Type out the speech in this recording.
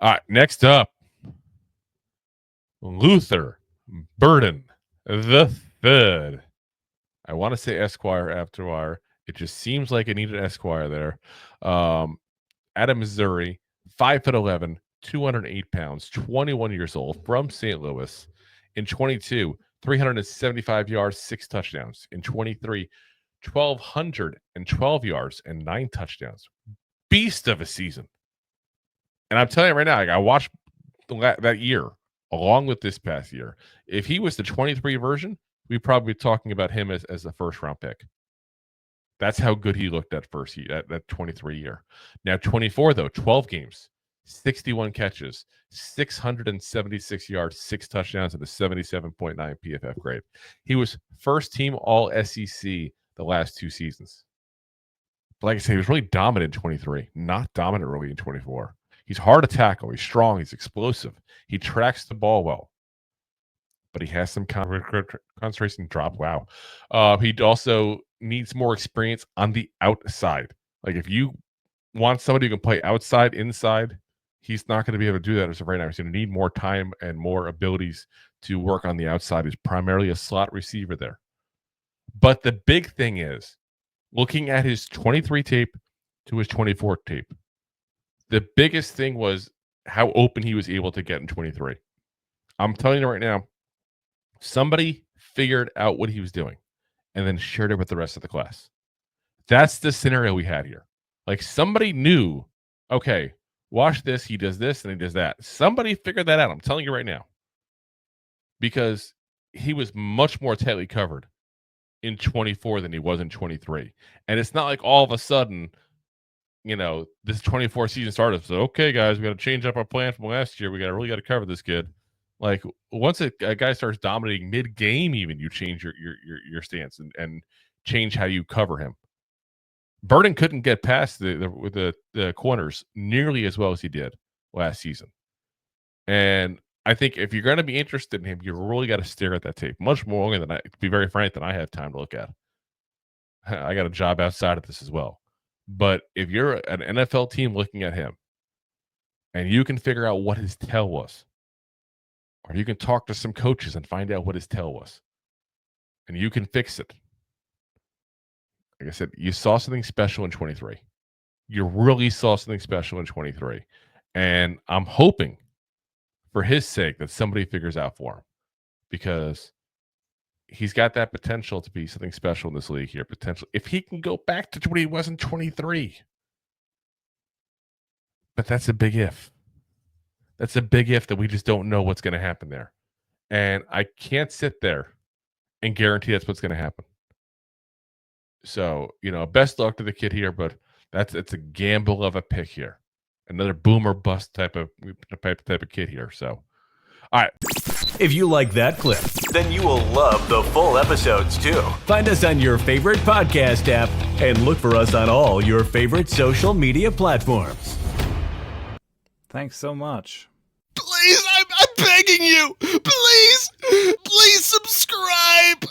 All right, next up, Luther Burden the Third. I want to say Esquire after wire. It just seems like it needed Esquire there. Out of Missouri, 5'11", 208 pounds, 21 years old, from St. Louis. In 22, 375 yards, 6 touchdowns. In 23, 1,212 yards and 9 touchdowns. Beast of a season. And I'm telling you right now, I watched that year along with this past year. If he was the 23 version, we'd probably be talking about him as the first round pick. That's how good he looked that first year, that 23 year. Now 24 though, 12 games, 61 catches, 676 yards, 6 touchdowns, and a 77.9 PFF grade. He was first team All SEC the last 2 seasons. But like I said, he was really dominant in 23, not dominant really in 24. He's hard to tackle. He's strong. He's explosive. He tracks the ball well, but he has some concentration drop. Wow. He also needs more experience on the outside. Like if you want somebody who can play outside, inside, he's not going to be able to do that as of right now. He's going to need more time and more abilities to work on the outside. He's primarily a slot receiver there. But the big thing is looking at his 23 tape to his 24 tape. The biggest thing was how open he was able to get in 23. I'm telling you right now, somebody figured out what he was doing and then shared it with the rest of the class. That's the scenario we had here. Like somebody knew, okay, watch this, he does this and he does that. Somebody figured that out. I'm telling you right now. Because he was much more tightly covered in 24 than he was in 23. And it's not like all of a sudden, this 24 season started. So, okay, guys, we got to change up our plan from last year. We really got to cover this kid. Like once a guy starts dominating mid-game, even you change your stance and change how you cover him. Burden couldn't get past the corners nearly as well as he did last season. And I think if you're going to be interested in him, you really got to stare at that tape much more longer than to be very frank, than I have time to look at. I got a job outside of this as well. But if you're an NFL team looking at him and you can figure out what his tell was, or you can talk to some coaches and find out what his tell was, and you can fix it. Like I said, you saw something special in 23. You really saw something special in 23. And I'm hoping for his sake that somebody figures out for him, because he's got that potential to be something special in this league here. Potential if he can go back to what he was in 23. But that's a big if. That's a big if that we just don't know what's going to happen there. And I can't sit there and guarantee that's what's going to happen. So, best luck to the kid here, but it's a gamble of a pick here. Another boomer bust type of kid here. So, all right. If you like that clip, then you will love the full episodes too. Find us on your favorite podcast app and look for us on all your favorite social media platforms. Thanks so much. Please, I'm begging you. Please subscribe.